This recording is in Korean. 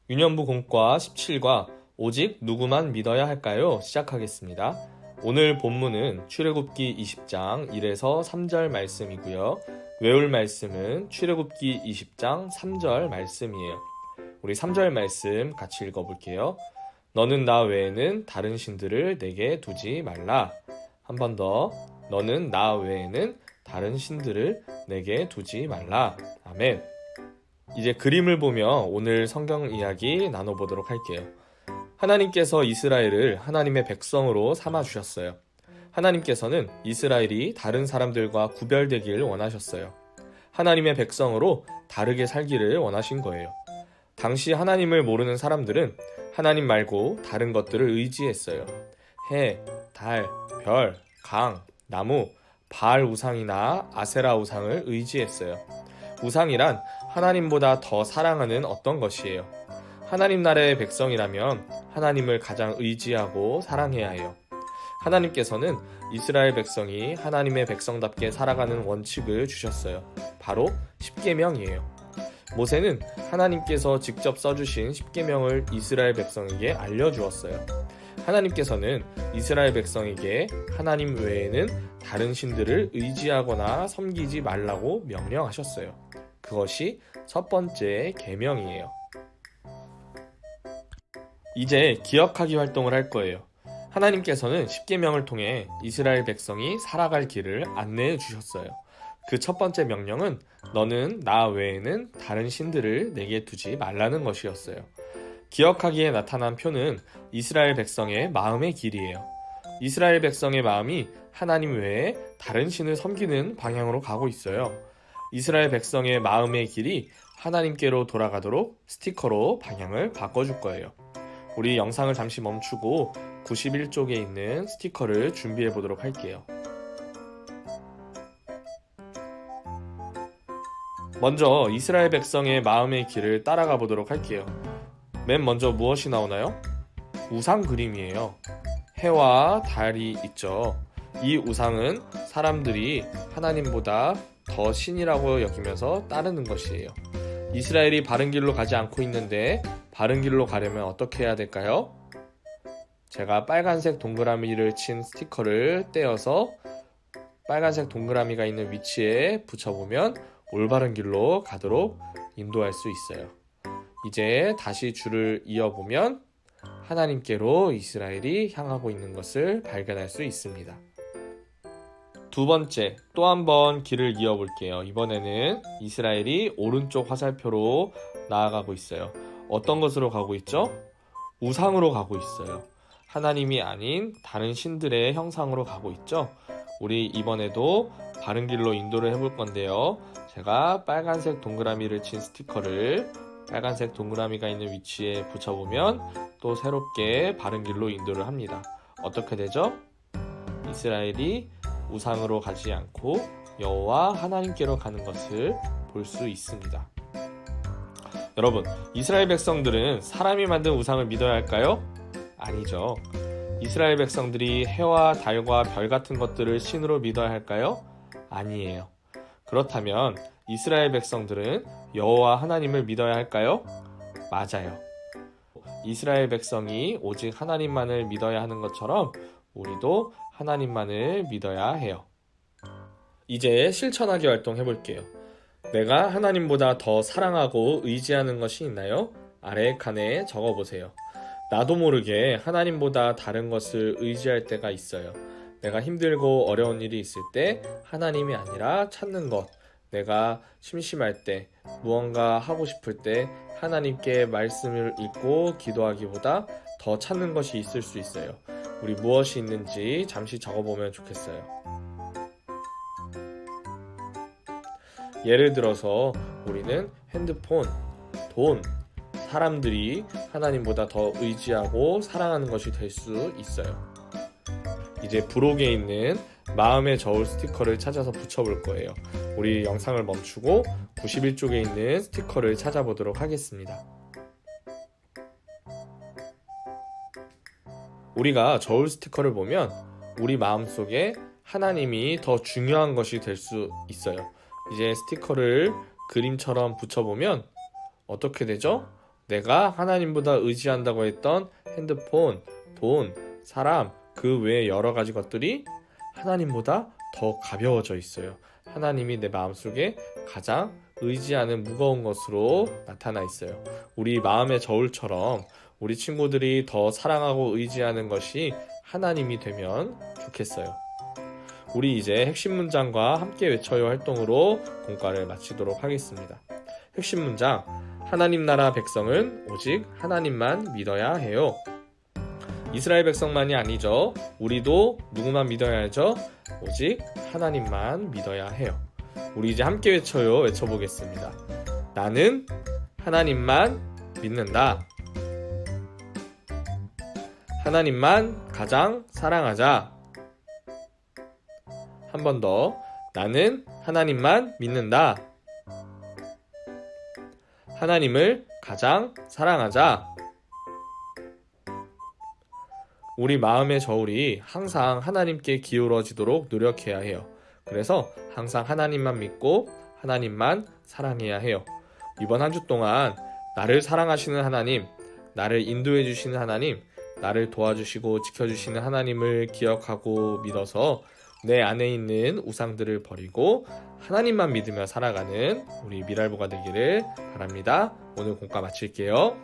유년부 공과 17과 오직 누구만 믿어야 할까요? 시작하겠습니다. 오늘 본문은 출애굽기 20장 1에서 3절 말씀이고요. 외울 말씀은 출애굽기 20장 3절 말씀이에요. 우리 3절 말씀 같이 읽어볼게요. 너는 나 외에는 다른 신들을 내게 두지 말라. 한 번 더. 너는 나 외에는 다른 신들을 내게 두지 말라. 아멘. 이제 그림을 보며 오늘 성경 이야기 나눠보도록 할게요. 하나님께서 이스라엘을 하나님의 백성으로 삼아주셨어요. 하나님께서는 이스라엘이 다른 사람들과 구별되길 원하셨어요. 하나님의 백성으로 다르게 살기를 원하신 거예요. 당시 하나님을 모르는 사람들은 하나님 말고 다른 것들을 의지했어요. 해, 달, 별, 강, 나무, 바알 우상이나 아세라 우상을 의지했어요. 우상이란 하나님보다 더 사랑하는 어떤 것이에요. 하나님 나라의 백성이라면 하나님을 가장 의지하고 사랑해야 해요. 하나님께서는 이스라엘 백성이 하나님의 백성답게 살아가는 원칙을 주셨어요. 바로 십계명이에요. 모세는 하나님께서 직접 써주신 십계명을 이스라엘 백성에게 알려주었어요. 하나님께서는 이스라엘 백성에게 하나님 외에는 다른 신들을 의지하거나 섬기지 말라고 명령하셨어요. 그것이 첫 번째 계명이에요. 이제 기억하기 활동을 할 거예요. 하나님께서는 십계명을 통해 이스라엘 백성이 살아갈 길을 안내해 주셨어요. 그 첫 번째 명령은 너는 나 외에는 다른 신들을 내게 두지 말라는 것이었어요. 기억하기에 나타난 표는 이스라엘 백성의 마음의 길이에요. 이스라엘 백성의 마음이 하나님 외에 다른 신을 섬기는 방향으로 가고 있어요. 이스라엘 백성의 마음의 길이 하나님께로 돌아가도록 스티커로 방향을 바꿔줄 거예요. 우리 영상을 잠시 멈추고 91쪽에 있는 스티커를 준비해 보도록 할게요. 먼저 이스라엘 백성의 마음의 길을 따라가 보도록 할게요. 맨 먼저 무엇이 나오나요? 우상 그림이에요. 해와 달이 있죠. 이 우상은 사람들이 하나님보다 더 신이라고 여기면서 따르는 것이에요. 이스라엘이 바른 길로 가지 않고 있는데 바른 길로 가려면 어떻게 해야 될까요? 제가 빨간색 동그라미를 친 스티커를 떼어서 빨간색 동그라미가 있는 위치에 붙여보면 올바른 길로 가도록 인도할 수 있어요. 이제 다시 줄을 이어보면 하나님께로 이스라엘이 향하고 있는 것을 발견할 수 있습니다. 두 번째, 또 한 번 길을 이어볼게요. 이번에는 이스라엘이 오른쪽 화살표로 나아가고 있어요. 어떤 것으로 가고 있죠? 우상으로 가고 있어요. 하나님이 아닌 다른 신들의 형상으로 가고 있죠? 우리 이번에도 바른 길로 인도를 해볼 건데요. 제가 빨간색 동그라미를 친 스티커를 빨간색 동그라미가 있는 위치에 붙여보면 또 새롭게 바른 길로 인도를 합니다. 어떻게 되죠? 이스라엘이 우상으로 가지 않고 여호와 하나님께로 가는 것을 볼 수 있습니다. 여러분, 이스라엘 백성들은 사람이 만든 우상을 믿어야 할까요? 아니죠. 이스라엘 백성들이 해와 달과 별 같은 것들을 신으로 믿어야 할까요? 아니에요. 그렇다면 이스라엘 백성들은 여호와 하나님을 믿어야 할까요? 맞아요. 이스라엘 백성이 오직 하나님만을 믿어야 하는 것처럼 우리도 하나님만을 믿어야 해요. 이제 실천하기 활동 해볼게요. 내가 하나님보다 더 사랑하고 의지하는 것이 있나요? 아래 칸에 적어보세요. 나도 모르게 하나님보다 다른 것을 의지할 때가 있어요. 내가 힘들고 어려운 일이 있을 때 하나님이 아니라 찾는 것. 내가 심심할 때, 무언가 하고 싶을 때 하나님께 말씀을 읽고 기도하기보다 더 찾는 것이 있을 수 있어요. 우리 무엇이 있는지 잠시 적어보면 좋겠어요. 예를 들어서 우리는 핸드폰, 돈, 사람들이 하나님보다 더 의지하고 사랑하는 것이 될 수 있어요. 이제 부록에 있는 마음의 저울 스티커를 찾아서 붙여볼 거예요. 우리 영상을 멈추고 91쪽에 있는 스티커를 찾아보도록 하겠습니다. 우리가 저울 스티커를 보면 우리 마음속에 하나님이 더 중요한 것이 될 수 있어요. 이제 스티커를 그림처럼 붙여보면 어떻게 되죠? 내가 하나님보다 의지한다고 했던 핸드폰, 돈, 사람, 그 외에 여러 가지 것들이 하나님보다 더 가벼워져 있어요. 하나님이 내 마음속에 가장 의지하는 무거운 것으로 나타나 있어요. 우리 마음의 저울처럼 우리 친구들이 더 사랑하고 의지하는 것이 하나님이 되면 좋겠어요. 우리 이제 핵심 문장과 함께 외쳐요 활동으로 공과를 마치도록 하겠습니다. 핵심 문장, 하나님 나라 백성은 오직 하나님만 믿어야 해요. 이스라엘 백성만이 아니죠. 우리도 누구만 믿어야 하죠? 오직 하나님만 믿어야 해요. 우리 이제 함께 외쳐요. 외쳐보겠습니다. 나는 하나님만 믿는다. 하나님만 가장 사랑하자. 한 번 더. 나는 하나님만 믿는다. 하나님을 가장 사랑하자. 우리 마음의 저울이 항상 하나님께 기울어지도록 노력해야 해요. 그래서 항상 하나님만 믿고 하나님만 사랑해야 해요. 이번 한 주 동안 나를 사랑하시는 하나님, 나를 인도해 주시는 하나님, 나를 도와주시고 지켜주시는 하나님을 기억하고 믿어서 내 안에 있는 우상들을 버리고 하나님만 믿으며 살아가는 우리 미랄보가 되기를 바랍니다. 오늘 공과 마칠게요.